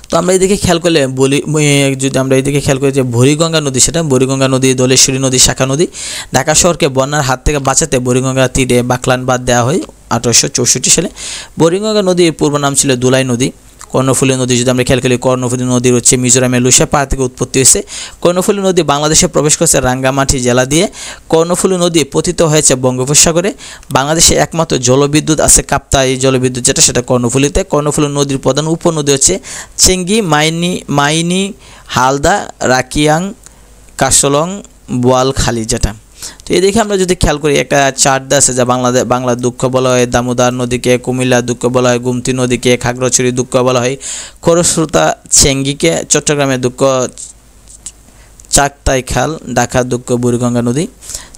তো আমরা এদিকে খেয়াল করলে যদি আমরা এদিকে খেয়াল করি যে বুড়িগঙ্গা নদী, সেটা বুড়িগঙ্গা নদী, দোলেশ্বরী নদী, শাখা নদী। ঢাকা শহরকে বন্যার হাত থেকে বাঁচাতে বুড়িগঙ্গা তীরে বাকলান বাঁধ দেওয়া হয় 1864 সালে। বুড়িগঙ্গা নদীর পূর্ব নাম ছিল দুলাই নদী। কর্ণফুলী নদী যদি আমরা খেয়াল করি, কর্ণফুলী নদীর হচ্ছে মিজোরামের লুসা পাহাড় থেকে উৎপত্তি হয়েছে। কর্ণফুলী নদী বাংলাদেশে প্রবেশ করেছে রাঙ্গামাটি জেলা দিয়ে। কর্ণফুলী নদী পতিত হয়েছে বঙ্গোপসাগরে। বাংলাদেশে একমাত্র জলবিদ্যুৎ আছে কাপ্তাই জলবিদ্যুৎ, যেটা সেটা কর্ণফুলীতে। কর্ণফুলী নদীর প্রধান উপনদী হচ্ছে চেঙ্গি, মাইনি, হালদা, রাকিয়াং, কাশলং, বোয়ালখালী, যেটা। তো এদিকে আমরা যদি খেয়াল করি একটা চার্ট আছে যা বাংলা দুঃখ বলা হয় দামোদর নদীকে, কুমিল্লা দুঃখ বলা হয় গোমতী নদীকে, খাগড়াছড়ি দুঃখ বলা হয় খরস্রোতা চেঙ্গিকে, চট্টগ্রামের দুঃখ চাকতাই খাল, ঢাকা দুঃখ বুড়িগঙ্গা নদী।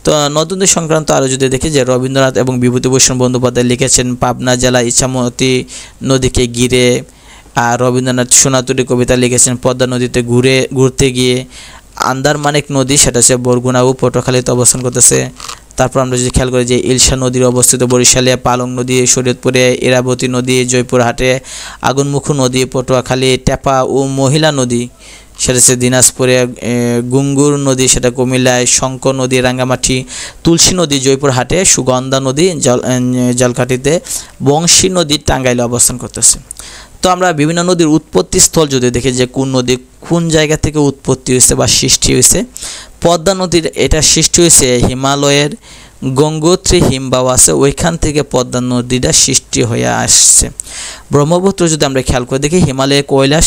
তো নদী সংক্রান্ত আরও যদি দেখি যে রবীন্দ্রনাথ এবং বিভূতিভূষণ বন্দ্যোপাধ্যায় লিখেছেন পাবনা জেলা ইছামতি নদীকে ঘিরে। আর রবীন্দ্রনাথ সোনাতুরি কবিতা লিখেছেন পদ্মা নদীতে ঘুরতে গিয়ে। আন্দারমানিক নদী, সেটা হচ্ছে বরগুনা ও পটুয়াখালীতে অবস্থান করতেছে। তারপর আমরা যদি খেয়াল করি যে ইলশা নদীর অবস্থিত বরিশালে, পালং নদী শরীয়তপুরে, ইরাবতী নদী জয়পুরহাটে, আগুনমুখু নদী পটুয়াখালী, টেপা ও মহিলা নদী সেটা হচ্ছে দিনাজপুরে, গুঙ্গুর নদী সেটা কুমিল্লায়, শঙ্খ নদী রাঙ্গামাটি, তুলসী নদী জয়পুরহাটে, সুগন্ধা নদী জলকাঠিতে, বংশী নদী টাঙ্গাইলে অবস্থান করতেছে। তো আমরা বিভিন্ন নদীর উৎপত্তি স্থল যদি দেখি যে কোন নদী কোন জায়গা থেকে উৎপত্তি হয়েছে বা সৃষ্টি হয়েছে। পদ্মা নদীর এটা সৃষ্টি হয়েছে হিমালয়ের গঙ্গোত্রী হিমবাহ আছে, ওইখান থেকে পদ্মা নদীটা সৃষ্টি হয়ে আসছে। ব্রহ্মপুত্র যদি আমরা খেয়াল করে দেখি হিমালয়ের কৈলাস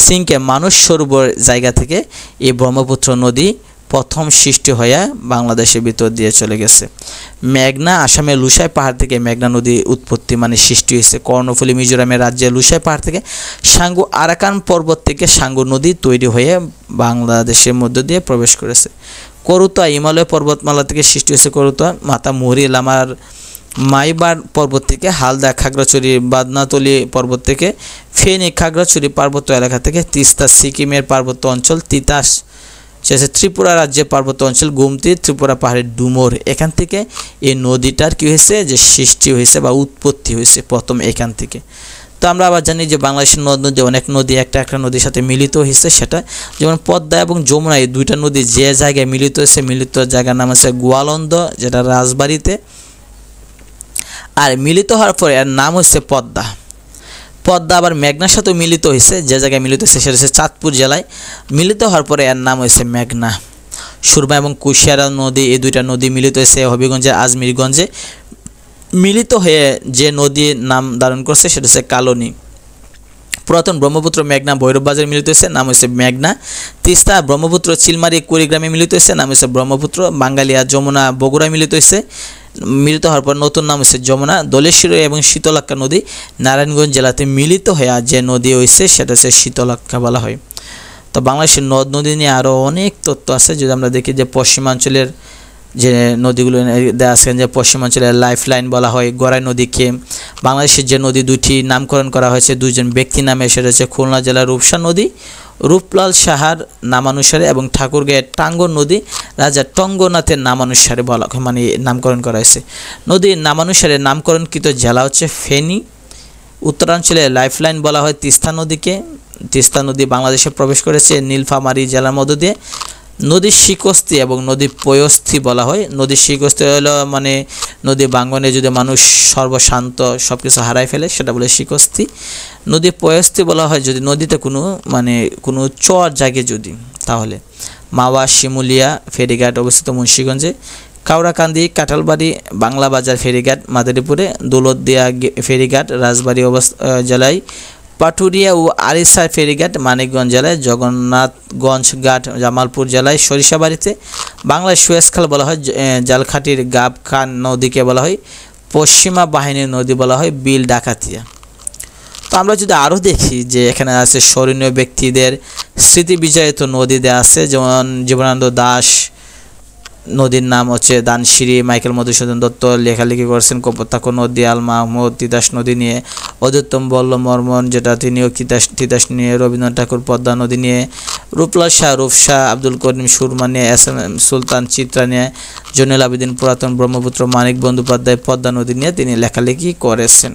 সিংকে মানস সরোবর জায়গা থেকে এই ব্রহ্মপুত্র নদী প্রথম সৃষ্টি হয়ে বাংলাদেশের ভিতর দিয়ে চলে গেছে। মেঘনা আসামের লুসাই পাহাড় থেকে মেঘনা নদী উৎপত্তি মানে সৃষ্টি হয়েছে। কর্ণফুলী মিজোরামের রাজ্যের লুসাই পাহাড় থেকে। সাঙ্গু আরাকান পর্বত থেকে সাঙ্গু নদী তৈরি হয়ে বাংলাদেশের মধ্য দিয়ে প্রবেশ করেছে। করুতা হিমালয় পর্বতমালা থেকে সৃষ্টি হয়েছে। করুতা মাতামুহুরি লামার মাইবার পর্বত থেকে। হালদা খাগড়াছড়ি বাদনাতলি পর্বত থেকে। ফেনী খাগড়াছড়ি পার্বত্য এলাকা থেকে। তিস্তা সিকিমের পার্বত্য অঞ্চল। তিতাস সে ত্রিপুরা রাজ্যের পার্বত্য অঞ্চল। গোমতী ত্রিপুরা পাহাড়ের ডুমুর, এখান থেকে এই নদীটার কী হয়েছে যে সৃষ্টি হয়েছে বা উৎপত্তি হয়েছে প্রথম এখান থেকে। তো আমরা আবার জানি যে বাংলাদেশের নদী অনেক নদী একটা নদীর সাথে মিলিত হয়েছে, সেটা যেমন পদ্মা এবং যমুনা এই দুইটা নদী যে জায়গায় মিলিত হয়েছে, মিলিত জায়গার নাম আছে গোয়ালন্দ, যেটা রাজবাড়িতে। আর মিলিত হওয়ার পরে এর নাম হচ্ছে পদ্মা। পদ্মা আবার মেঘনার সাথেও মিলিত হয়েছে, যে জায়গায় মিলিত হয়েছে সেটা হচ্ছে চাঁদপুর জেলায়। মিলিত হওয়ার পরে এর নাম হয়েছে মেঘনা। সুরমা এবং কুশিয়ারা নদী এই দুইটা নদী মিলিত হয়েছে হবিগঞ্জের আজমিরগঞ্জে। মিলিত হয়ে যে নদীর নাম ধারণ করছে সেটা হচ্ছে কালনী। পুরাতন ব্রহ্মপুত্র মেঘনা ভৈরব বাজারে মিলিত হয়েছে, নাম হচ্ছে মেঘনা। তিস্তা ব্রহ্মপুত্র চিলমারি কুড়িগ্রামে মিলিত হয়েছে, নাম হচ্ছে ব্রহ্মপুত্র। বাঙ্গালিয়া যমুনা বগুড়ায় মিলিত হয়েছে, মিলিত হওয়ার পর নতুন নাম হচ্ছে যমুনা। দোলেশ্বরী এবং শীতলাক্ষ্যা নদী নারায়ণগঞ্জ জেলাতে মিলিত হয়ে যে নদী হয়েছে সেটা হচ্ছে শীতলাক্ষ্যা বলা হয়। তো বাংলাদেশের নদ নদী নিয়ে আরও অনেক তথ্য আছে। যদি আমরা দেখি যে পশ্চিমাঞ্চলের যে নদীগুলো দেওয়া আছে, যে পশ্চিমাঞ্চলের লাইফ লাইন বলা হয় গড়াই নদীকে। বাংলাদেশের যে নদী দুইটি নামকরণ করা হয়েছে দুইজন ব্যক্তি নামে, সেটা হচ্ছে খুলনা জেলার রূপসা নদী রূপলাল সাহার নামানুসারে এবং ঠাকুরগাঁয়ের টাঙ্গর নদী রাজা টঙ্গনাথের নামানুসারে বলা মানে নামকরণ করা হয়েছে। নদীর নামানুসারে নামকরণকৃত জেলা হচ্ছে ফেনী। উত্তরাঞ্চলে লাইফলাইন বলা হয় তিস্তা নদীকে। তিস্তা নদী বাংলাদেশে প্রবেশ করেছে নীলফামারী জেলার মধ্য দিয়ে। নদীর শিকস্তি এবং নদীর পয়স্থি বলা হয়। নদীর শিকস্তি হলো মানে নদী বাঙ্গনে যদি মানুষ সর্বশান্ত সব কিছু হারায় ফেলে সেটা বলে শিকস্তি। নদীর পয়স্থি বলা হয় যদি নদীতে কোনো চর জাগে যদি, তাহলে মাওয়া শিমুলিয়া ফেরিঘাট অবস্থিত মুন্সিগঞ্জে। কাউরাকান্দি কাঁঠালবাড়ি বাংলা বাজার ফেরিঘাট মাদারীপুরে। দৌলতদিয়া ফেরিঘাট রাজবাড়ী জেলায়। পাটুরিয়া ও আরিসা ফেরিঘাট মানিকগঞ্জ জেলায়। জগন্নাথগঞ্জ ঘাট জামালপুর জেলায় সরিষাবাড়িতে। বাংলায় সুয়েজখাল বলা হয় জালখাটির গাবখান নদীকে বলা হয়। পশ্চিমা বাহিনীর নদী বলা হয় বিল ডাকাতিয়া। তো আমরা যদি আরও দেখি যে এখানে আছে স্মরণীয় ব্যক্তিদের স্মৃতি বিজড়িত নদী দেওয়া আছে, যেমন জীবনানন্দ দাশ নদীর নাম হচ্ছে দানশিরি। মাইকেল মধুসূদন দত্ত লেখালেখি করেছেন কপোতাক্ষ নদী। আল মাহমুদ তিতাস নদী নিয়ে। অযোত্তম বল্ল বর্মন যেটা তিনিও তিতাস নিয়ে। রবীন্দ্রনাথ ঠাকুর পদ্মা নদী নিয়ে। রূপলাল শাহ রূপসা। আব্দুল করিম সুরমা নিয়ে। এস.এম. সুলতান চিত্রা নিয়ে। জয়নুল আবেদিন পুরাতন ব্রহ্মপুত্র। মানিক বন্দ্যোপাধ্যায় পদ্মা নদী নিয়ে তিনি লেখালেখি করেছেন।